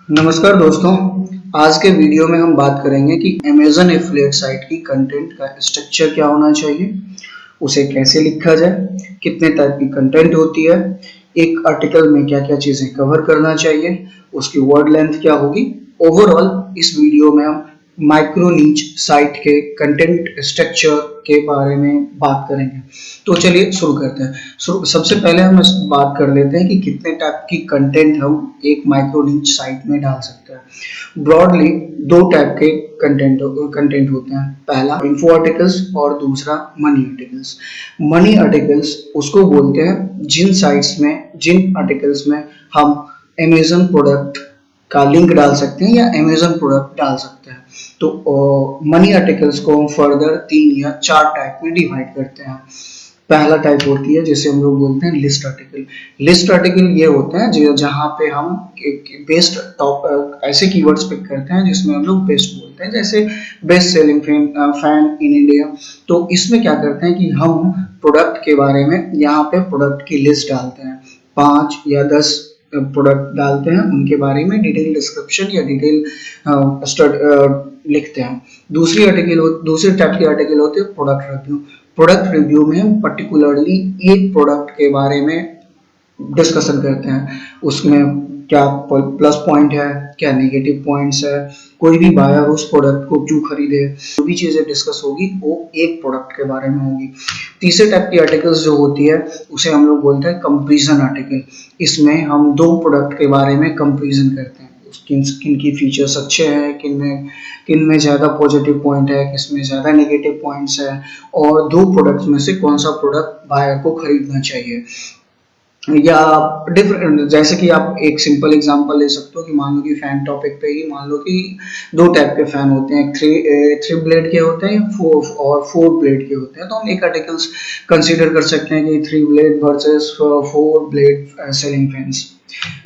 नमस्कार दोस्तों। आज के वीडियो में हम बात करेंगे कि अमेज़न एफिलिएट साइट की कंटेंट का स्ट्रक्चर क्या होना चाहिए, उसे कैसे लिखा जाए, कितने टाइप की कंटेंट होती है, एक आर्टिकल में क्या-क्या चीज़ें कवर करना चाहिए, उसकी वर्ड लेंथ क्या होगी। ओवरऑल इस वीडियो में हम माइक्रो नीच साइट के कंटेंट स्ट्रक्चर के बारे में बात करेंगे। तो चलिए शुरू करते हैं। सबसे पहले हम इस बात कर लेते हैं कि कितने टाइप की कंटेंट हम एक माइक्रो नीच साइट में डाल सकते हैं। ब्रॉडली दो टाइप के कंटेंट होते हैं। पहला इन्फो आर्टिकल्स और दूसरा मनी आर्टिकल्स। मनी आर्टिकल्स उसको बोलते हैं जिन आर्टिकल्स में हम अमेज़न प्रोडक्ट का लिंक डाल सकते हैं या अमेज़न प्रोडक्ट डाल सकते हैं। तो मनी आर्टिकल्स को हम फर्दर 3 या 4 टाइप में डिवाइड करते हैं। पहला टाइप होती है जिसे हम लोग बोलते हैं लिस्ट आर्टिकल। लिस्ट आर्टिकल ये होते हैं जहाँ पे हम बेस्ट टॉप ऐसे कीवर्ड्स पिक करते हैं जिसमें हम लोग बेस्ट बोलते हैं, जैसे best ceiling fan in India. तो इसमें क्या करते हैं कि हम प्रोडक्ट के बारे में यहाँ पे प्रोडक्ट की लिस्ट डालते हैं, 5 या 10 प्रोडक्ट डालते हैं, उनके बारे में डिटेल डिस्क्रिप्शन या डिटेल लिखते हैं। दूसरी टाइप की आर्टिकल होती है प्रोडक्ट रिव्यू। प्रोडक्ट रिव्यू में हम पर्टिकुलरली एक प्रोडक्ट के बारे में डिस्कशन करते हैं, उसमें क्या प्लस पॉइंट है, क्या नेगेटिव पॉइंट्स है, कोई भी बायर उस प्रोडक्ट को क्यों खरीदे, जो भी चीजें डिस्कस होगी वो एक प्रोडक्ट के बारे में होगी। तीसरे टाइप की आर्टिकल्स जो होती है उसे हम लोग बोलते हैं कंपैरिजन आर्टिकल। इसमें हम दो प्रोडक्ट के बारे में कंपैरिजन करते हैं, किन की फीचर्स अच्छे हैं, किन में ज़्यादा पॉजिटिव पॉइंट है, किस में ज़्यादा नेगेटिव पॉइंट्स है, और दो प्रोडक्ट्स में से कौन सा प्रोडक्ट बायर को खरीदना चाहिए। या डिफरेंट, जैसे कि आप एक सिंपल एग्जांपल ले सकते हो कि मान लो कि फैन टॉपिक पे ही मान लो कि दो टाइप के फैन होते हैं, थ्री ब्लेड के होते हैं, फोर ब्लेड के होते हैं। तो हम एक आर्टिकल्स कंसीडर कर सकते हैं कि 3 blade versus 4 blade selling fans.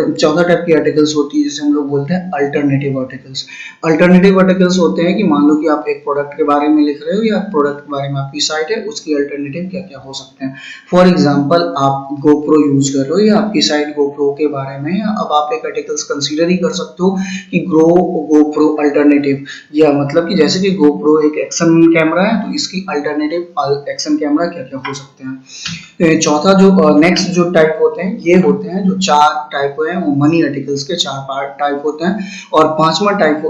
चौथा टाइप की आर्टिकल्स होती है जिसे हम लोग बोलते हैं अल्टरनेटिव आर्टिकल्स। अल्टरनेटिव आर्टिकल्स होते हैं कि मान लो कि आप एक प्रोडक्ट के बारे में लिख रहे हो या प्रोडक्ट के बारे में आपकी साइट है, उसकी अल्टरनेटिव क्या क्या हो सकते हैं। फॉर एग्जाम्पल आप गोप्रो यूज कर रहे हो या आपकी साइट गोप्रो के बारे में है, अब आप एक आर्टिकल्स कंसीडर ही कर सकते हो कि गोप्रो अल्टरनेटिव, या मतलब कि जैसे कि गोप्रो एक एक्शन कैमरा है तो इसकी अल्टरनेटिव एक्शन कैमरा क्या क्या हो सकते हैं। चौथा जो नेक्स्ट जो टाइप होते हैं ये होते हैं जो 4 टाइप हैं, वो मनी आर्टिकल्स के 4 पार्ट टाइप होते हैं। और पांचवा टाइप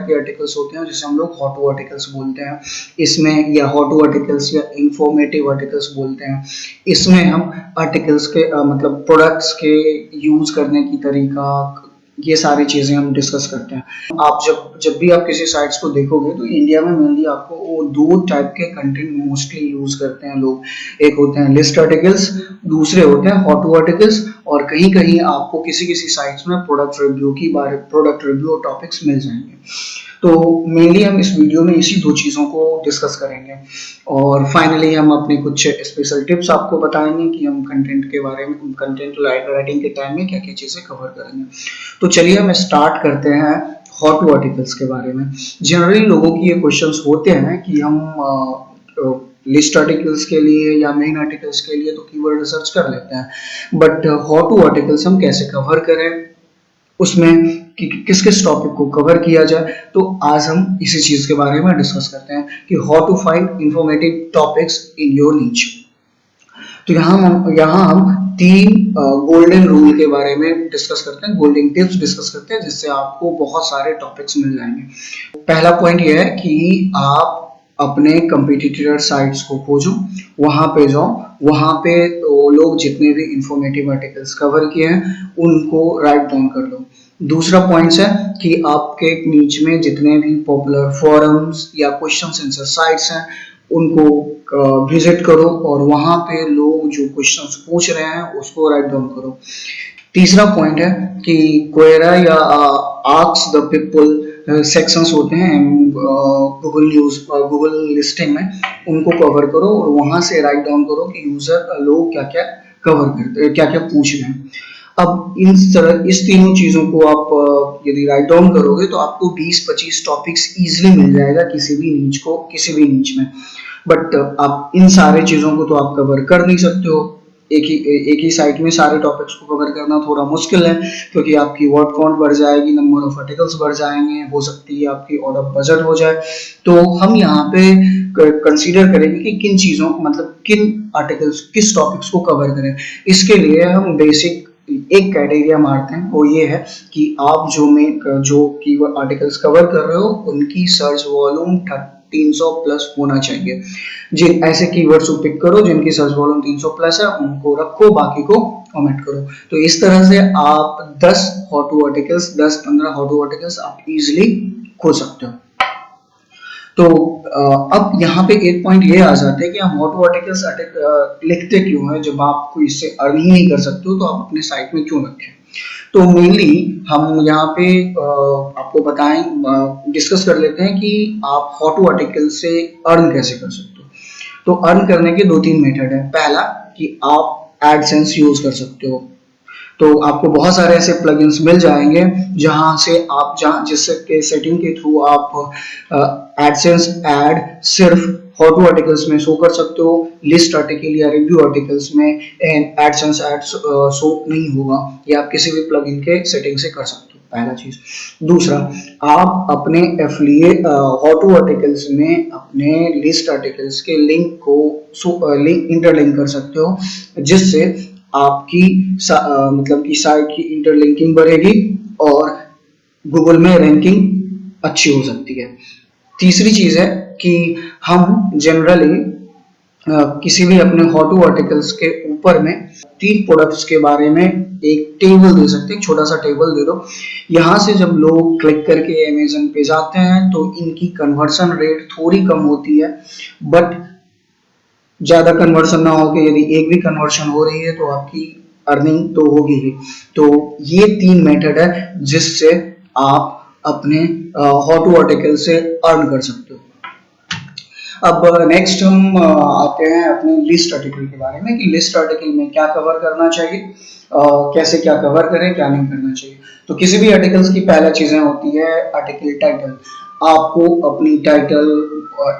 के आर्टिकल्स होते हैं जिसे हम लोग हॉटो आर्टिकल्स बोलते हैं। इसमें या हॉटो आर्टिकल्स या इंफॉर्मेटिव आर्टिकल्स बोलते हैं। इसमें हम आर्टिकल्स के मतलब प्रोडक्ट्स के यूज करने की तरीका, ये सारी चीजें हम डिस्कस करते हैं। आप जब भी आप किसी साइट्स को देखोगे तो इंडिया में मेनली आपको वो दो टाइप के कंटेंट मोस्टली यूज करते हैं लोग। एक होते हैं लिस्ट आर्टिकल्स, दूसरे होते हैं हॉटो आर्टिकल्स, और कहीं कहीं आपको किसी साइट्स में प्रोडक्ट रिव्यू टॉपिक्स मिल जाएंगे। तो मेनली हम इस वीडियो में इसी दो चीज़ों को डिस्कस करेंगे, और फाइनली हम अपने कुछ स्पेशल टिप्स आपको बताएंगे कि हम कंटेंट राइटिंग के टाइम में क्या क्या चीज़ें कवर करेंगे। तो चलिए हम स्टार्ट करते हैं हॉट आर्टिकल्स के बारे में। जनरली लोगों की ये क्वेश्चंस होते हैं कि हम लिस्ट आर्टिकल्स के लिए या मेन आर्टिकल्स के लिए तो कीवर्ड रिसर्च कर लेते हैं, बट हॉट आर्टिकल्स हम कैसे कवर करें, उसमें किस किस टॉपिक को कवर किया जाए। तो आज हम इसी चीज के बारे में डिस्कस करते हैं कि how to find informative topics in your niche. तो यहाँ हम 3 गोल्डन रूल के बारे में डिस्कस करते हैं, गोल्डन टिप्स डिस्कस करते हैं, जिससे आपको बहुत सारे टॉपिक्स मिल जाएंगे। पहला पॉइंट यह है कि आप अपने कंपटीटर साइट्स को खोजो, वहां पे जाओ, वहां पे तो लोग जितने भी इंफॉर्मेटिव आर्टिकल्स कवर किए हैं उनको राइट डाउन कर लो। दूसरा पॉइंट है कि आपके नीच में जितने भी पॉपुलर फोरम्स या क्वेश्चन आंसर साइट्स हैं उनको विजिट करो, और वहां पे लोग जो क्वेश्चंस पूछ रहे हैं उसको राइट डाउन करो। तीसरा पॉइंट है कि क्वेरा या आस्क द पीपल सेक्शंस होते हैं गूगल लिस्टिंग में, उनको कवर करो और वहां से राइट डाउन करो कि यूजर लोग क्या क्या कवर करते हैं, क्या क्या पूछ रहे हैं। अब इस तीनों चीजों को आप यदि राइट डाउन करोगे तो आपको 20-25 टॉपिक्स इजीली मिल जाएगा किसी भी नीच में। बट आप इन सारे चीजों को तो आप कवर कर नहीं सकते हो, एक ही साइट में सारे टॉपिक्स को कवर करना थोड़ा मुश्किल है, क्योंकि आपकी वर्ड काउंट बढ़ जाएगी, नंबर ऑफ आर्टिकल्स बढ़ जाएंगे, हो सकती है आपकी आउट ऑफ बजट हो जाए। तो हम यहाँ पे कंसीडर करेंगे कि किन चीज़ों मतलब किन आर्टिकल्स किस टॉपिक्स को कवर करें। इसके लिए हम बेसिक एक क्राइटेरिया मारते हैं, वो ये है कि आप जो कीवर्ड आर्टिकल्स कवर कर रहे हो उनकी सर्च वॉल्यूम 300 प्लस होना चाहिए। जिन ऐसे कीवर्ड्स को पिक करो जिनकी सर्च वॉल्यूम 300 प्लस है, उनको रखो, बाकी को ओमिट करो। तो इस तरह से आप 10 how to articles 10-15 how to articles आप इजीली खोज सकते हो। तो अब यहाँ पे एक पॉइंट ये आ जाता है कि हम हाउ टू आर्टिकल्स लिखते क्यों हैं, जब आप कोई इससे अर्न ही नहीं कर सकते हो तो आप अपने साइट में क्यों रखें। तो मेनली हम यहाँ पे आपको बताएं डिस्कस कर लेते हैं कि आप हाउ टू आर्टिकल से अर्न कैसे कर सकते हो। तो अर्न करने के 2-3 मेथड है। पहला कि आप एडसेंस यूज कर सकते हो। तो आपको बहुत सारे ऐसे प्लगइन्स मिल जाएंगे जहां से आप जिसके सेटिंग के थ्रू आप एडसेंस ऐड सिर्फ हाउ टू आर्टिकल्स में शो कर सकते हो, लिस्ट आर्टिकल या रिव्यू आर्टिकल्स में एडसेंस ऐड शो नहीं होगा। ये आप किसी भी प्लगइन के सेटिंग से कर सकते हो, पहला चीज। दूसरा, आप अपने एफिलिएट हाउ टू आर्टिकल्स में अपने लिस्ट आर्टिकल्स के लिंक को इंटरलिंक कर सकते हो, जिससे आपकी मतलब कि साइट की इंटरलिंकिंग बढ़ेगी और गूगल में रैंकिंग अच्छी हो सकती है। तीसरी चीज है कि हम जनरली किसी भी अपने हाउ टू आर्टिकल्स के ऊपर में 3 प्रोडक्ट्स के बारे में एक टेबल दे सकते हैं, छोटा सा टेबल दे दो। यहाँ से जब लोग क्लिक करके अमेजन पे जाते हैं तो इनकी कन्वर्सन रेट थोड़ी कम होती है, बट ज्यादा कन्वर्सन ना हो के यदि एक भी कन्वर्शन हो रही है तो आपकी अर्निंग तो होगी ही। तो ये 3 मेथड है जिससे आप अपने हाउ टू आर्टिकल से अर्न कर सकते हो। अब नेक्स्ट हम आते हैं अपने लिस्ट आर्टिकल के बारे में कि लिस्ट आर्टिकल में क्या कवर करना चाहिए, कैसे क्या कवर करें, क्या नहीं करना चाहिए। तो किसी भी आर्टिकल्स की पहला चीजें होती है आर्टिकल टाइटल। आपको अपनी टाइटल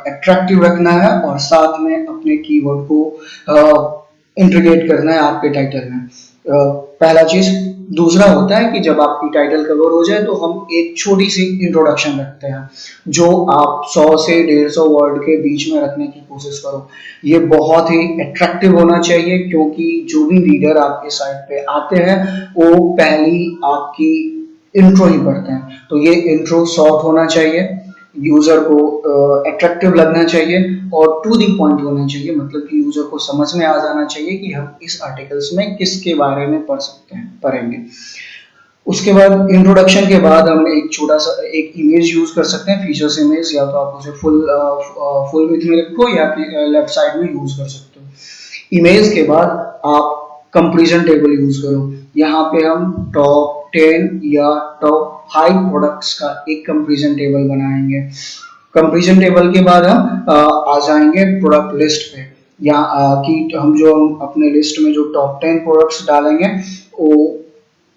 अट्रैक्टिव रखना है और साथ में अपने कीवर्ड को इंटीग्रेट करना है आपके टाइटल में, पहला चीज। दूसरा होता है कि जब आपकी टाइटल कवर हो जाए तो हम एक छोटी सी इंट्रोडक्शन रखते हैं, जो आप 100 से 150 वर्ड के बीच में रखने की कोशिश करो। ये बहुत ही अट्रैक्टिव होना चाहिए, क्योंकि जो भी रीडर आपके साइट पे आते हैं वो पहली आपकी इंट्रो ही पढ़ते हैं। तो ये इंट्रो शॉर्ट होना चाहिए, यूजर को अट्रैक्टिव लगना चाहिए और टू दी पॉइंट होना चाहिए, मतलब कि यूजर को समझ में आ जाना चाहिए कि हम इस आर्टिकल्स में किसके बारे में पढ़ेंगे। उसके बाद इंट्रोडक्शन के बाद हम एक छोटा सा एक इमेज यूज कर सकते हैं, फीचर्स इमेज, या तो आप उसे फुल विथ में रखो या लेफ्ट साइड में यूज कर सकते हो। इमेज के बाद आप कंपैरिजन टेबल यूज करो। यहाँ पे हम टॉप 10 या टॉप 5 प्रोडक्ट्स का एक कंपैरिजन टेबल बनाएंगे। कंपैरिजन टेबल के बाद हम आ जाएंगे प्रोडक्ट लिस्ट पे, या कि हम अपने लिस्ट में जो टॉप 10 प्रोडक्ट्स डालेंगे वो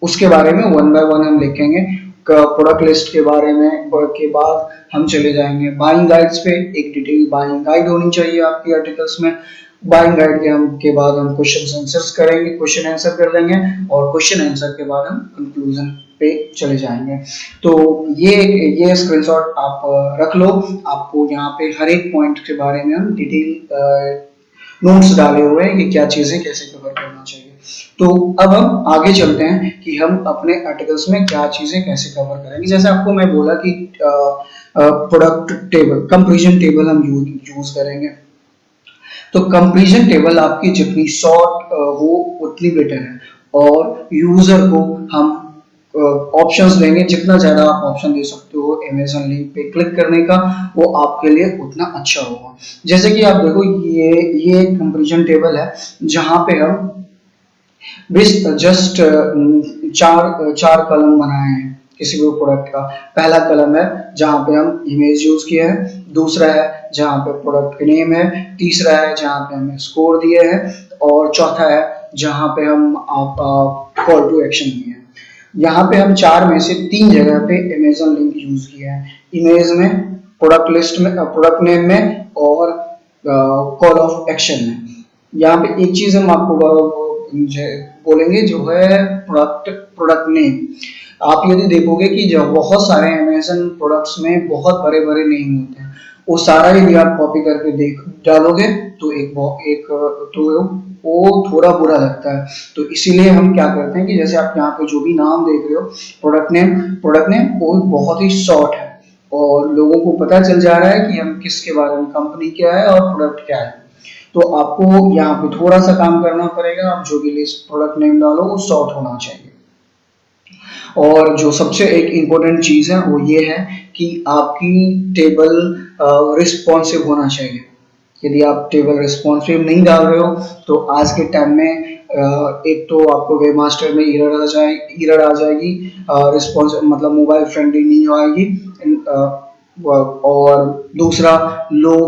उसके बारे में 1 बाय 1 हम लिखेंगे। प्रोडक्ट लिस्ट के बारे में के बाद हम चले जाएंगे बाइंग गाइड्स पे। एक डिटेल बाइंग गाइड होनी चाहिए आपकी आर्टिकल्स में। बाइंग गाइड के बाद हम क्वेश्चन आंसर्स करेंगे, क्वेश्चन आंसर कर देंगे, और क्वेश्चन आंसर के बाद हम कंक्लूजन पे चले जाएंगे। तो ये स्क्रीनशॉट आप रख लो। आपको यहाँ पे हर एक पॉइंट के बारे में हम डिटेल नोट्स डाले हुए हैं कि क्या चीजें कैसे कवर करना चाहिए। तो अब हम आगे चलते हैं कि हम अपने आर्टिकल्स में क्या चीजें कैसे कवर करेंगे। जैसे आपको मैं बोला कि प्रोडक्ट टेबल, कंपैरिजन टेबल हम यूज करेंगे। तो कंपैरिजन टेबल आपकी जितनी शॉर्ट हो उतनी बेटर है, और यूजर को हम ऑप्शंस देंगे, जितना ज्यादा आप ऑप्शन दे सकते हो अमेजन लिंक पे क्लिक करने का, वो आपके लिए उतना अच्छा होगा। जैसे कि आप देखो ये कंपैरिजन टेबल है जहां पे हम जस्ट चार कलम बनाए हैं किसी भी प्रोडक्ट का। पहला कलम है जहां पे हम इमेज यूज किए हैं, दूसरा है जहां पे प्रोडक्ट नेम है, तीसरा है जहां पे हमने स्कोर दिए हैं, और चौथा है जहां पे हम कॉल टू एक्शन दिए हैं। यहाँ पे हम 4 में से 3 जगह पे अमेजन लिंक यूज किया है, इमेज में, प्रोडक्ट लिस्ट में, प्रोडक्ट नेम में, और कॉल ऑफ एक्शन में। यहाँ पे एक चीज हम आपको बोलेंगे जो है प्रोडक्ट नेम। आप यदि देखोगे कि जो बहुत सारे अमेजन प्रोडक्ट्स में बहुत बड़े बड़े नेम होते हैं, वो सारा यदि आप कॉपी करके देख डालोगे तो एक तो वो थोड़ा बुरा लगता है। तो इसीलिए हम क्या करते हैं कि जैसे आप यहाँ पे जो भी नाम देख रहे हो प्रोडक्ट नेम वो बहुत ही शॉर्ट है और लोगों को पता चल जा रहा है कि हम किसके बारे में, कंपनी क्या है और प्रोडक्ट क्या है। तो आपको यहाँ पे थोड़ा सा काम करना पड़ेगा। आप जो भी लिस्ट प्रोडक्ट नेम डालो वो शॉर्ट होना चाहिए। और जो सबसे एक इम्पोर्टेंट चीज है वो ये है कि आपकी टेबल रिस्पॉन्सिव होना चाहिए। यदि आप टेबल रिस्पॉन्सिव नहीं डाल रहे हो तो आज के टाइम में एक तो आपको वेबमास्टर में एरर आ जाएगी, रिस्पॉन्स मतलब मोबाइल फ्रेंडली नहीं आएगी। और दूसरा, लोग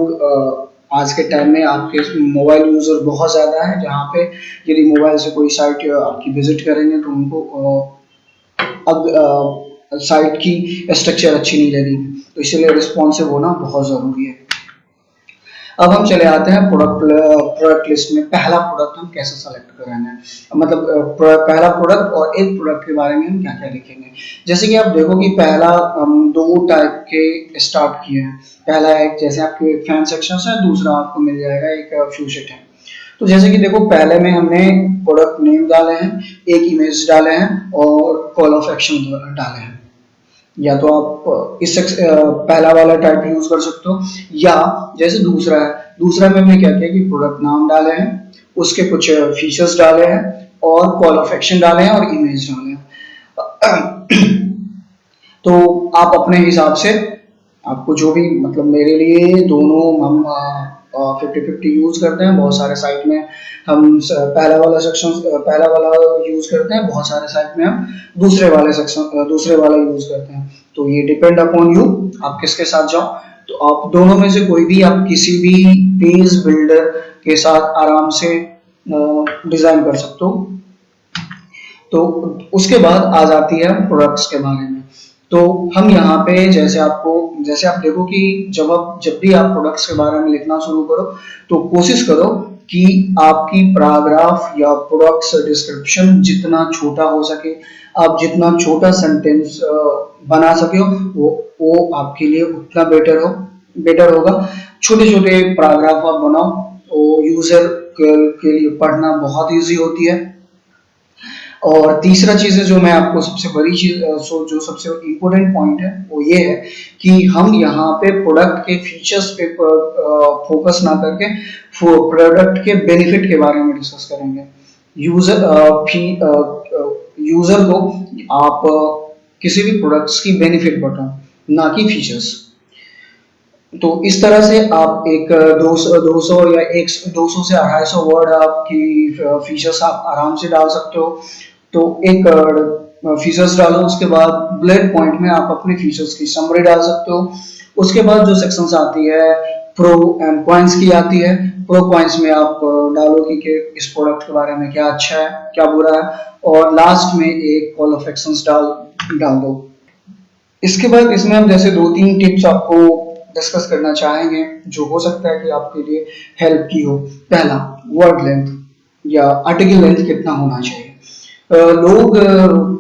आज के टाइम में आपके मोबाइल यूजर बहुत ज़्यादा है, जहाँ पे यदि मोबाइल से कोई साइट आपकी विजिट करेंगे तो उनको अब साइट की स्ट्रक्चर अच्छी नहीं लगेगी। तो इसलिए रिस्पॉन्सिव होना बहुत ज़रूरी है। अब हम चले आते हैं प्रोडक्ट लिस्ट में। पहला प्रोडक्ट हम कैसे सेलेक्ट करेंगे, मतलब पहला प्रोडक्ट और एक प्रोडक्ट के बारे में हम क्या क्या लिखेंगे। जैसे कि आप देखो कि पहला हम दो टाइप के स्टार्ट किए हैं। पहला एक जैसे आपके फैन सेक्शन है, दूसरा आपको मिल जाएगा एक फ्यू शीट है। तो जैसे कि देखो पहले में हमने प्रोडक्ट नेम डाले हैं, एक इमेज डाले हैं और कॉल ऑफ एक्शन डाले हैं। या तो आप पहला वाला टाइप यूज कर सकते हो, या जैसे दूसरा में हमने क्या किया कि प्रोडक्ट नाम डाले हैं, उसके कुछ फीचर्स डाले हैं और कॉल ऑफ एक्शन डाले हैं और इमेज डाले हैं। तो आप अपने हिसाब से आपको जो भी, मतलब मेरे लिए दोनों हम 50-50 यूज करते हैं। बहुत सारे साइट में हम पहला वाला यूज करते हैं, बहुत सारे साइट में हम दूसरे वाला यूज करते हैं। तो ये डिपेंड अपॉन यू, आप किसके साथ जाओ। तो आप दोनों में से कोई भी, आप किसी भी पेज बिल्डर के साथ आराम से डिजाइन कर सकते हो। तो उसके बाद आ जाती है प्रोडक्ट्स के बारे में। तो हम यहाँ पे जैसे आप देखो कि जब भी आप प्रोडक्ट्स के बारे में लिखना शुरू करो तो कोशिश करो कि आपकी पैराग्राफ या प्रोडक्ट्स डिस्क्रिप्शन जितना छोटा हो सके, आप जितना छोटा सेंटेंस बना सके हो वो आपके लिए उतना बेटर होगा। छोटे छोटे पैराग्राफ आप बनाओ, वो यूजर के लिए पढ़ना बहुत ईजी होती है। और तीसरा चीज है जो मैं आपको सबसे बड़ी चीज जो सबसे इम्पोर्टेंट पॉइंट है वो ये है कि हम यहाँ पे प्रोडक्ट के फीचर्स पे फोकस ना करके प्रोडक्ट के बेनिफिट के बारे में डिस्कस करेंगे। यूजर को आप किसी भी प्रोडक्ट्स की बेनिफिट बताओ, ना कि फीचर्स। तो इस तरह से आप एक 200 या 200 से 250 वर्ड आपकी फीचर्स आप आराम से डाल सकते हो। तो एक फीचर्स डालो, उसके बाद बुलेट पॉइंट में आप अपने फीचर्स की समरी डाल सकते हो। उसके बाद जो सेक्शंस आती है प्रो एंड पॉइंट्स की आती है। प्रो पॉइंट्स में आप डालो कि इस प्रोडक्ट के बारे में क्या अच्छा है क्या बुरा है, और लास्ट में एक कॉल ऑफ एक्शंस डाल दो। इसके बाद इसमें हम जैसे 2-3 टिप्स आपको डिस्कस करना चाहेंगे जो हो सकता है कि आपके लिए हेल्प की हो। पहला, वर्ड लेंथ या आर्टिकल लेंथ कितना होना चाहिए। लोग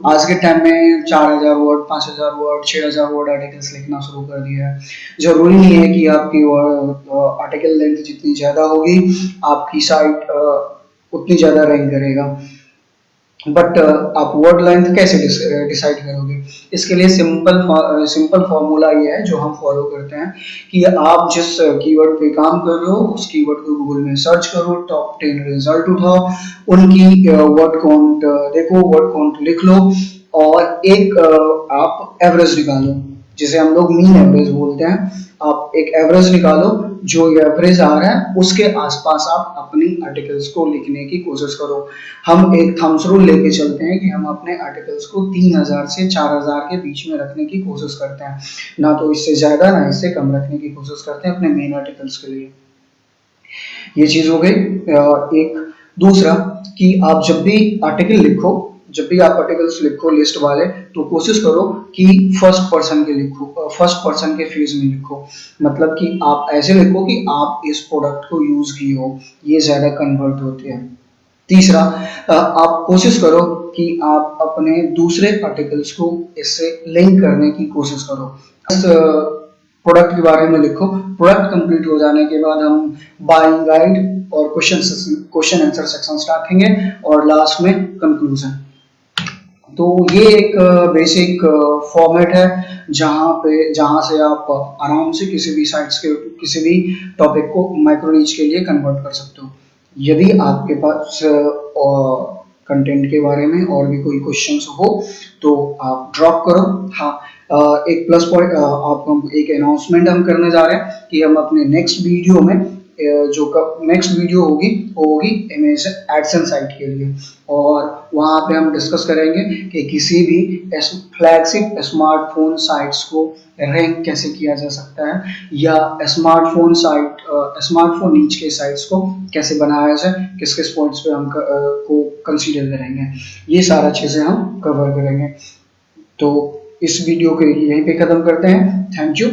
आज के टाइम में 4000 वर्ड, 5000 वर्ड, 6000 वर्ड आर्टिकल्स लिखना शुरू कर दिया है। जरूरी नहीं है कि आपकी आर्टिकल लेंथ जितनी ज्यादा होगी आपकी साइट उतनी ज्यादा रैंक करेगा। बट आप वर्ड लेंथ कैसे डिसाइड करोगे। इसके लिए सिंपल फॉर्मूला ये है जो हम फॉलो करते हैं कि आप जिस कीवर्ड पे काम कर रहे हो उस कीवर्ड को गूगल में सर्च करो, टॉप 10 रिजल्ट उठाओ, उनकी वर्ड काउंट देखो, वर्ड काउंट लिख लो और एक आप एवरेज निकालो, जिसे हम लोग मीन एवरेज बोलते हैं। आप एक एवरेज निकालो, जो एवरेज आ रहा है उसके आसपास आप अपनी आर्टिकल्स को लिखने की कोशिश करो। हम एक थम्स रूल लेके चलते हैं कि हम अपने आर्टिकल्स को 3000 से 4000 के बीच में रखने की कोशिश करते हैं, ना तो इससे ज्यादा ना इससे कम रखने की कोशिश करते हैं अपने मेन आर्टिकल्स के लिए। ये चीज हो गई। एक दूसरा कि आप जब भी आर्टिकल्स लिखो लिस्ट वाले, तो कोशिश करो कि फर्स्ट पर्सन के फेज में लिखो। मतलब कि आप ऐसे लिखो कि आप इस प्रोडक्ट को यूज किए हो, ये ज्यादा कन्वर्ट होते हैं। तीसरा, आप कोशिश करो कि आप अपने दूसरे आर्टिकल्स को इससे लिंक करने की कोशिश करो। इस प्रोडक्ट के बारे में लिखो। प्रोडक्ट कंप्लीट हो जाने के बाद हम बाइंग गाइड और क्वेश्चन आंसर सेक्शन रखेंगे और लास्ट में कंक्लूजन। तो ये एक बेसिक फॉर्मेट है जहाँ से आप आराम से किसी भी साइट्स के किसी भी टॉपिक को माइक्रो नीच के लिए कन्वर्ट कर सकते हो। यदि आपके पास कंटेंट के बारे में और भी कोई क्वेश्चंस हो तो आप ड्रॉप करो। हाँ, एक प्लस पॉइंट, आपको एक अनाउंसमेंट हम करने जा रहे हैं कि हम अपने नेक्स्ट वीडियो में जो नेक्स्ट वीडियो होगी वो होगी इमेज एडसेंस साइट के लिए, और वहाँ पे हम डिस्कस करेंगे कि किसी भी फ्लैगशिप स्मार्टफोन साइट्स को रैंक कैसे किया जा सकता है, या स्मार्टफोन नीच के साइट्स को कैसे बनाया जाए, किस किस पॉइंट्स पे हम को कंसीडर करेंगे। ये सारा चीज़ें हम कवर करेंगे। तो इस वीडियो को यहीं पे ख़त्म करते हैं। Thank you.